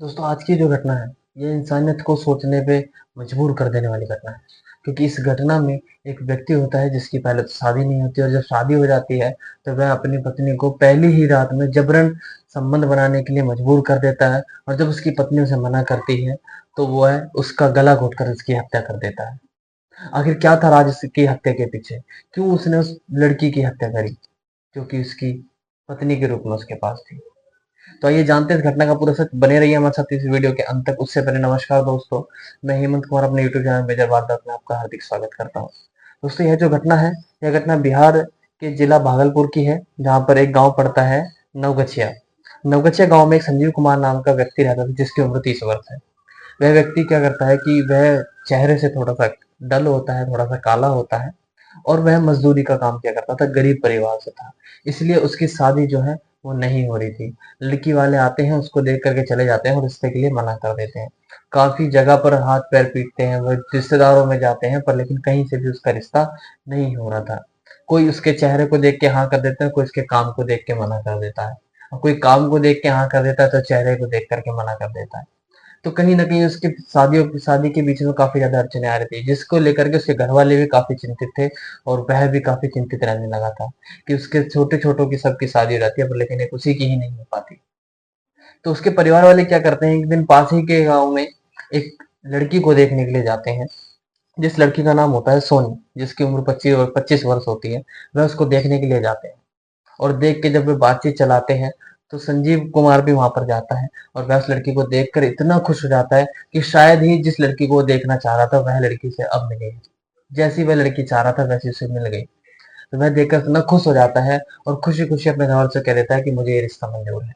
दोस्तों आज की जो घटना है, ये इंसानियत को सोचने पे मजबूर कर देने वाली घटना है। क्योंकि इस घटना में एक व्यक्ति होता है जिसकी पहले तो शादी नहीं होती और जब शादी हो जाती है, तो वह अपनी पत्नी को पहली ही रात में जबरन संबंध बनाने के लिए मजबूर कर देता है और जब उसकी पत्नी उसे मना करती है, तो वह उसका गला घोटकर उसकी हत्या कर देता है। आखिर क्या था राज इसकी हत्या के पीछे? क्यों उसने उस लड़की की हत्या करी, जो कि उसकी पत्नी के रूप में उसके पास थी? तो आइए जानते हैं इस घटना का पूरा सच। बने रहिए हमारे साथ इस वीडियो के अंत तक। उससे पहले नमस्कार दोस्तों, मैं हेमंत कुमार अपने यूट्यूब चैनल मेजर वारदात में आपका हार्दिक स्वागत करता हूँ। दोस्तों यह जो घटना है, यह घटना बिहार के जिला भागलपुर की है, जहाँ पर एक गांव पड़ता है नवगछिया। नवगछिया गांव में एक संजीव कुमार नाम का व्यक्ति रहता था जिसकी उम्र 30 वर्ष है। वह व्यक्ति क्या करता है कि वह चेहरे से थोड़ा सा डल होता है, थोड़ा सा काला होता है और वह मजदूरी का काम किया करता था, गरीब परिवार से था। इसलिए उसकी शादी जो है वो नहीं हो रही थी। लड़की वाले आते हैं, उसको देख करके चले जाते हैं और रिश्ते के लिए मना कर देते हैं। काफी जगह पर हाथ पैर पीटते हैं, वो रिश्तेदारों में जाते हैं, पर लेकिन कहीं से भी उसका रिश्ता नहीं हो रहा था। कोई उसके चेहरे को देख के हाँ कर देता है, कोई उसके काम को देख के मना कर देता है, और कोई काम को देख के हाँ कर देता है तो चेहरे को देख करके मना कर देता है। तो कहीं न कहीं उसकी शादी के बीच में काफ़ी ज़्यादा अड़चनें आ रही थी, जिसको लेकर के उसके घरवाले भी काफ़ी चिंतित थे और वह भी काफ़ी चिंतित रहने लगा था कि उसके छोटे-छोटों की सबकी शादी हो जाती है, पर लेकिन एक उसी की ही नहीं हो पाती। तो उसके परिवार वाले क्या करते हैं, एक दिन पास ही के गाँव में एक लड़की को देखने के लिए जाते हैं, जिस लड़की का नाम होता है सोनी, जिसकी उम्र 25 वर्ष होती है। वह उसको देखने के लिए जाते हैं। और देख के जब वे बातचीत चलाते हैं, तो संजीव कुमार भी वहां पर जाता है और वह उस लड़की को देखकर इतना खुश हो जाता है कि शायद ही जिस लड़की को वो देखना चाह रहा था वह लड़की से अब मिलेगी। जैसी वह लड़की चाह रहा था वैसी उसे मिल गई। तो वह देखकर इतना खुश हो जाता है और खुशी खुशी अपने घर से कह देता है कि मुझे ये रिश्ता मंजूर है,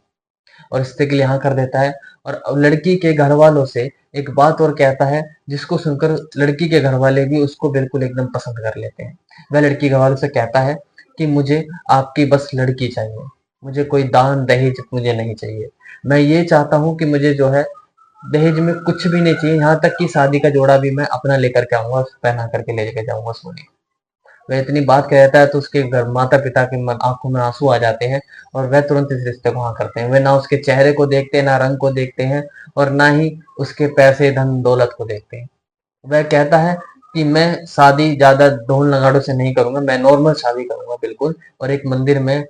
और रिश्ते के लिए हाँ कर देता है। और लड़की के घर वालों से एक बात और कहता है, जिसको सुनकर लड़की के घर वाले भी उसको बिल्कुल एकदम पसंद कर लेते हैं। वह लड़की घर वालों से कहता है कि मुझे आपकी बस लड़की चाहिए, मुझे कोई दान दहेज मुझे नहीं चाहिए। मैं ये चाहता हूँ कि मुझे जो है दहेज में कुछ भी नहीं चाहिए, यहाँ तक कि शादी का जोड़ा भी मैं अपना लेकर के आऊंगा, पहना करके लेके जाऊंगा सोने। वह इतनी बात कह देता है तो उसके घर माता-पिता के आँखों में आँसू आ जाते हैं और वह तुरंत इस रिश्ते को हाँ करते हैं। वे ना उसके चेहरे को देखते हैं, ना रंग को देखते हैं और ना ही उसके पैसे, धन, दौलत को देखते हैं। वह कहता है कि मैं शादी ज़्यादा ढोल नगाड़ों से नहीं करूँगा, मैं नॉर्मल शादी करूँगा बिल्कुल, और एक मंदिर में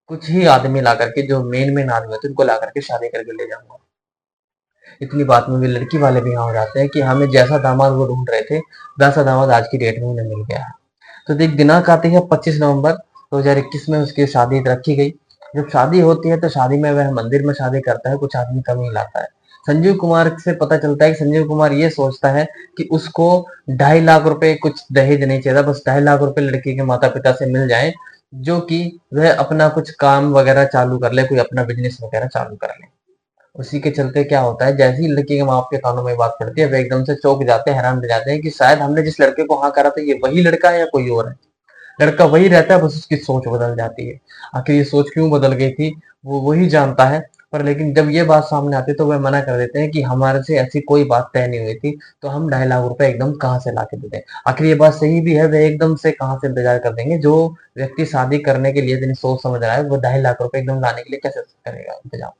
कुछ ही आदमी ला करके, जो मेन आदमी होते हैं, उनको ला करके शादी करके ले जाऊँगा। इतनी बात में भी लड़की वाले भी हाँ हो जाते हैं कि हमें जैसा दामाद वो ढूँढ रहे थे, वैसा दामाद आज की डेट में उन्हें मिल गया है। तो देख दिनांक आती है 25 नवंबर 2021 में उसकी शादी रखी गई। जब शादी होती है तो शादी में वह मंदिर में शादी करता है, कुछ आदमी कम ही लाता है। संजीव कुमार से पता चलता है कि संजीव कुमार ये सोचता है कि उसको 2.5 लाख रुपए कुछ दहेज नहीं चाहिए था, बस 2.5 लाख रुपए लड़की के माता पिता से मिल जाए, जो कि वह अपना कुछ काम वगैरह चालू कर ले, कोई अपना बिजनेस वगैरह चालू कर ले। उसी के चलते क्या होता है, जैसे ही लड़की के माँ बाप के कानों में बात पड़ती है, वे एकदम से चौंक जाते हैं, हैरान रह जाते हैं कि शायद हमने जिस लड़के को हाँ करा था ये वही लड़का है या कोई और है। लड़का वही रहता है, बस उसकी सोच बदल जाती है। आखिर ये सोच क्यों बदल गई थी, वो वही जानता है। पर लेकिन जब ये बात सामने आती है तो वह मना कर देते हैं कि हमारे से ऐसी कोई बात तय नहीं हुई थी, तो हम 2.5 लाख रुपए एकदम कहाँ से ला के दे दें। आखिर ये बात सही भी है, वे एकदम से कहाँ से इंतजार कर देंगे? जो व्यक्ति शादी करने के लिए इतनी सोच समझ रहा है, वो 2.5 लाख रुपए एकदम लाने के लिए कैसे करेगा इंतजाम?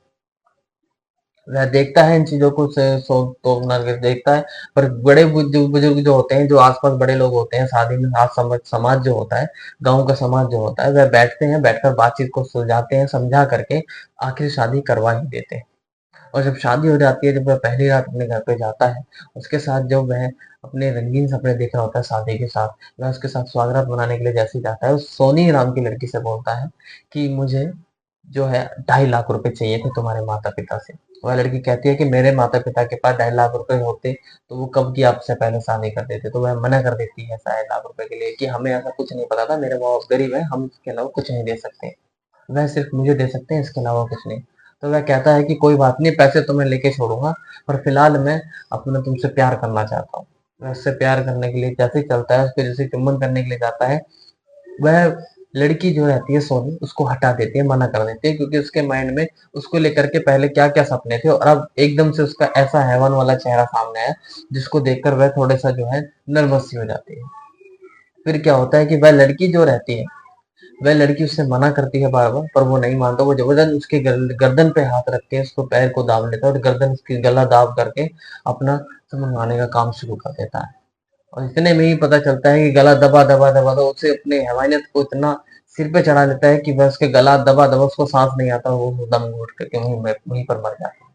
वह देखता है इन चीजों को से तो नजर देखता है। पर बड़े बुजुर्ग जो होते हैं, जो आसपास बड़े लोग होते हैं शादी में, आज समाज जो होता है, गांव का समाज जो होता है, वह बैठते हैं, बैठकर बातचीत को सुलझाते हैं, समझा करके आखिर शादी करवा ही देते हैं। और जब शादी हो जाती है, जब वह पहली रात अपने घर पे जाता है, उसके साथ जब वह अपने रंगीन सपने देख रहा होता है शादी के साथ, वह उसके साथ स्वागत मनाने के लिए जैसे ही जाता है, उस सोनी नाम की लड़की से बोलता है कि मुझे जो है 2.5 लाख रुपए चाहिए थे तुम्हारे माता पिता से। वह लड़की कहती है कि मेरे माता पिता के पास 2.5 लाख रुपए होते तो वो कब की आपसे पहले शादी कर देते। तो वह मना कर देती है 2.5 लाख रुपए के लिए कि हमें ऐसा कुछ नहीं पता था, मेरे माँ बाप गरीब है, हम इसके अलावा कुछ नहीं दे सकते, वह सिर्फ मुझे दे सकते हैं, इसके अलावा कुछ नहीं। तो वह कहता है कि कोई बात नहीं, पैसे तो मैं लेके छोड़ूंगा, पर फिलहाल मैं अपना तुमसे प्यार करना चाहता हूँ। वह उससे प्यार करने के लिए जैसे ही चलता है, उसके जैसे चुम्बन करने के लिए जाता है, वह लड़की जो रहती है सोनी उसको हटा देती है, मना कर देती है, क्योंकि उसके माइंड में उसको लेकर के पहले क्या क्या सपने थे और अब एकदम से उसका ऐसा हैवान वाला चेहरा सामने है, जिसको देखकर वह थोड़ा सा जो है नर्वस सी हो जाती है। फिर क्या होता है कि वह लड़की जो रहती है, वह लड़की उससे मना करती है बार बार, पर वो नहीं मानता। वो जबरदस्त उसके गर्दन पे हाथ रख के उसको पैर को दाब लेता है और गर्दन उसकी गला दाब करके अपना मनवाने का काम शुरू कर देता है। और इतने में ही पता चलता है कि गला दबा दबा दबा दबा उसे अपने हैवानियत को इतना सिर पे चढ़ा लेता है कि वह उसके गला दबा दबा उसको सांस नहीं आता, वो दम घुट करके वहीं पर मर जाता है।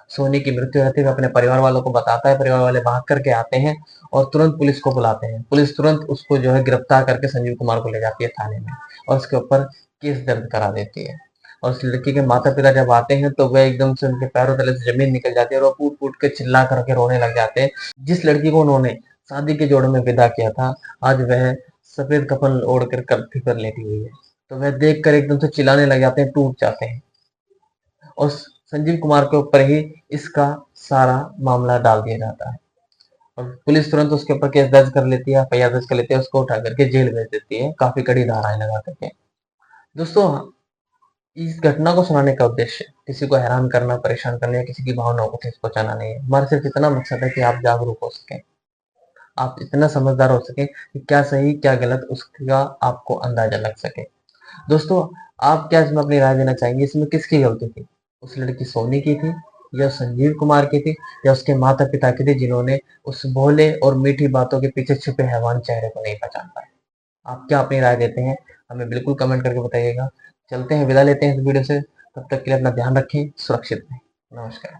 सोनी की मृत्यु होती है, अपने परिवार वालों को बताता है, परिवार वाले भाग करके आते हैं और तुरंत पुलिस को बुलाते हैं। पुलिस तुरंत उसको जो है गिरफ्तार करके संजीव कुमार को ले जाती है थाने में और उसके ऊपर केस दर्ज करा देती है। और उस लड़की के माता पिता जब आते हैं तो वह एकदम से उनके पैरों तले से जमीन निकल जाती है और वो फूट फूट के चिल्ला करके रोने लग जाते हैं। जिस लड़की को उन्होंने शादी के जोड़े में विदा किया था, आज वह सफेद कफन ओढ़ कर कब्र पर लेटी हुई है। तो वह देख कर एकदम से चिल्लाने लग जाते हैं, टूट जाते हैं और संजीव कुमार के ऊपर ही इसका सारा मामला डाल दिया जाता है। और पुलिस तुरंत उसके ऊपर केस दर्ज कर लेती है, एफआईआर दर्ज कर लेती है, उसको उठा करके जेल भेज देती है, काफी कड़ी धाराएं लगा करके। दोस्तों, इस घटना को सुनाने का उद्देश्य किसी को हैरान करना, परेशान करना या किसी की भावनाओं को ठेस पहुंचाना नहीं है। हमारा सिर्फ इतना मकसद है कि आप जागरूक हो सकें, आप इतना समझदार हो सके कि क्या सही क्या गलत उसका आपको अंदाजा लग सके। दोस्तों, आप क्या इसमें अपनी राय देना चाहेंगे? इसमें किसकी गलती थी? उस लड़की सोनी की थी या संजीव कुमार की थी या उसके माता पिता की थी, जिन्होंने उस भोले और मीठी बातों के पीछे छुपे हैवान चेहरे को नहीं पहचान पाए? आप क्या अपनी राय देते हैं? हमें बिल्कुल कमेंट करके बताइएगा। चलते हैं, विदा लेते हैं इस वीडियो से। तब तक के लिए अपना ध्यान रखें, सुरक्षित रहें। नमस्कार।